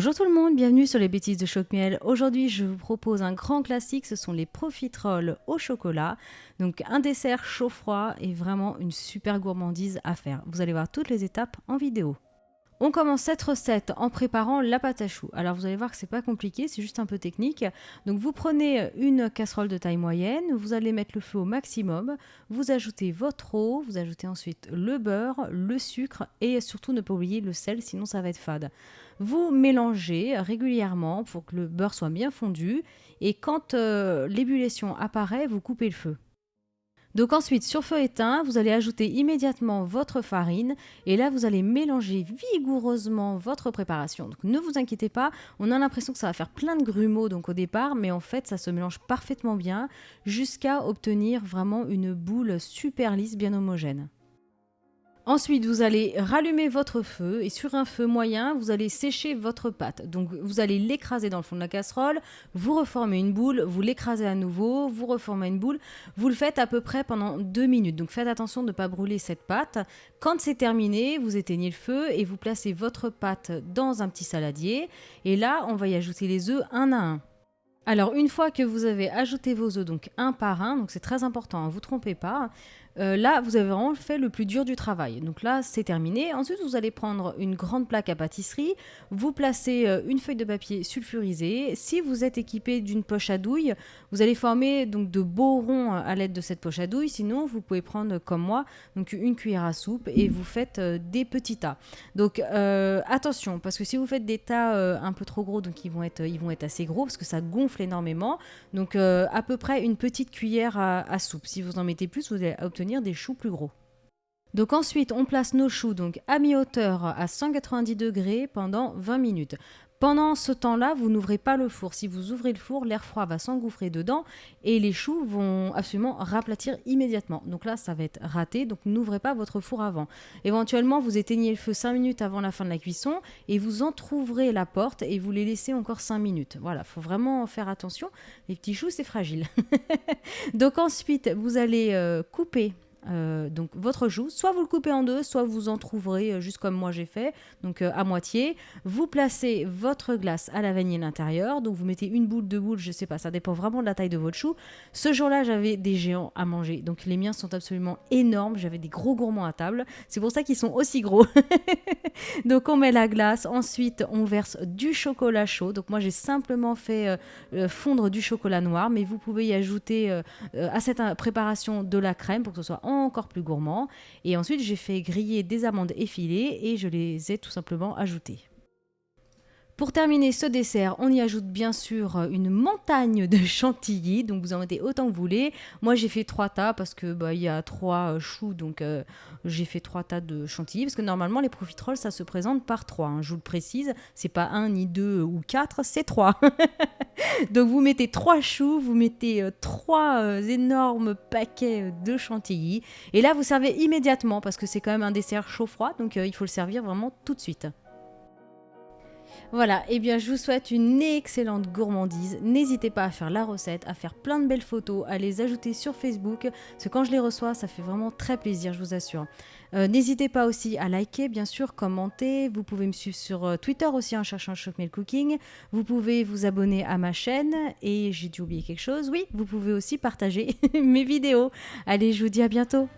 Bonjour tout le monde, bienvenue sur les bêtises de Choc-Miel. Aujourd'hui, je vous propose un grand classique, ce sont les profiteroles au chocolat. Donc un dessert chaud-froid et vraiment une super gourmandise à faire. Vous allez voir toutes les étapes en vidéo. On commence cette recette en préparant la pâte à choux. Alors vous allez voir que c'est pas compliqué, c'est juste un peu technique. Donc vous prenez une casserole de taille moyenne, vous allez mettre le feu au maximum, vous ajoutez votre eau, vous ajoutez ensuite le beurre, le sucre et surtout ne pas oublier le sel, sinon ça va être fade. Vous mélangez régulièrement pour que le beurre soit bien fondu et quand l'ébullition apparaît, vous coupez le feu. Donc ensuite, sur feu éteint, vous allez ajouter immédiatement votre farine et là, vous allez mélanger vigoureusement votre préparation. Donc ne vous inquiétez pas, on a l'impression que ça va faire plein de grumeaux donc au départ, mais en fait, ça se mélange parfaitement bien jusqu'à obtenir vraiment une boule super lisse, bien homogène. Ensuite, vous allez rallumer votre feu et sur un feu moyen, vous allez sécher votre pâte. Donc, vous allez l'écraser dans le fond de la casserole, vous reformez une boule, vous l'écrasez à nouveau, vous reformez une boule. Vous le faites à peu près pendant 2 minutes. Donc, faites attention de ne pas brûler cette pâte. Quand c'est terminé, vous éteignez le feu et vous placez votre pâte dans un petit saladier. Et là, on va y ajouter les œufs un à un. Alors, une fois que vous avez ajouté vos œufs, donc un par un, donc c'est très important, ne vous trompez pas, là, vous avez vraiment fait le plus dur du travail. Donc là, c'est terminé. Ensuite, vous allez prendre une grande plaque à pâtisserie, vous placez une feuille de papier sulfurisé. Si vous êtes équipé d'une poche à douille, vous allez former donc de beaux ronds à l'aide de cette poche à douille. Sinon, vous pouvez prendre, comme moi, donc une cuillère à soupe et vous faites des petits tas. Donc, attention, parce que si vous faites des tas un peu trop gros, donc ils vont être assez gros parce que ça gonfle énormément. Donc, à peu près une petite cuillère à soupe. Si vous en mettez plus, vous allez obtenir des choux plus gros. Donc ensuite, on place nos choux donc à mi-hauteur à 190 degrés pendant 20 minutes. Pendant ce temps-là, vous n'ouvrez pas le four. Si vous ouvrez le four, l'air froid va s'engouffrer dedans et les choux vont absolument raplatir immédiatement. Donc là, ça va être raté, donc n'ouvrez pas votre four avant. Éventuellement, vous éteignez le feu 5 minutes avant la fin de la cuisson et vous entrouvrez la porte et vous les laissez encore 5 minutes. Voilà, il faut vraiment faire attention. Les petits choux, c'est fragile. Donc ensuite, vous allez couper donc votre chou, soit vous le coupez en deux, soit vous en trouverez juste comme moi j'ai fait, donc à moitié. Vous placez votre glace à la vanille à l'intérieur, donc vous mettez une boule, deux boules, je sais pas, ça dépend vraiment de la taille de votre chou. Ce jour-là, j'avais des géants à manger, donc les miens sont absolument énormes, j'avais des gros gourmands à table, c'est pour ça qu'ils sont aussi gros. Donc on met la glace, ensuite on verse du chocolat chaud, donc moi j'ai simplement fait fondre du chocolat noir, mais vous pouvez y ajouter à cette préparation de la crème pour que ce soit encore plus gourmand. Et ensuite, j'ai fait griller des amandes effilées et je les ai tout simplement ajoutées. Pour terminer ce dessert, on y ajoute bien sûr une montagne de chantilly, donc vous en mettez autant que vous voulez. Moi j'ai fait 3 tas parce que il y a 3 choux, donc j'ai fait 3 tas de chantilly parce que normalement les profiteroles ça se présente par 3, hein, je vous le précise, c'est pas 1 ni 2 ou 4, c'est 3. Donc vous mettez 3 choux, vous mettez 3 énormes paquets de chantilly et là vous servez immédiatement parce que c'est quand même un dessert chaud-froid, donc il faut le servir vraiment tout de suite. Voilà, et bien je vous souhaite une excellente gourmandise. N'hésitez pas à faire la recette, à faire plein de belles photos, à les ajouter sur Facebook, parce que quand je les reçois, ça fait vraiment très plaisir, je vous assure. N'hésitez pas aussi à liker, bien sûr, commenter. Vous pouvez me suivre sur Twitter aussi en cherchant Choc-Miel Cooking. Vous pouvez vous abonner à ma chaîne, et j'ai dû oublier quelque chose. Oui, vous pouvez aussi partager mes vidéos. Allez, je vous dis à bientôt.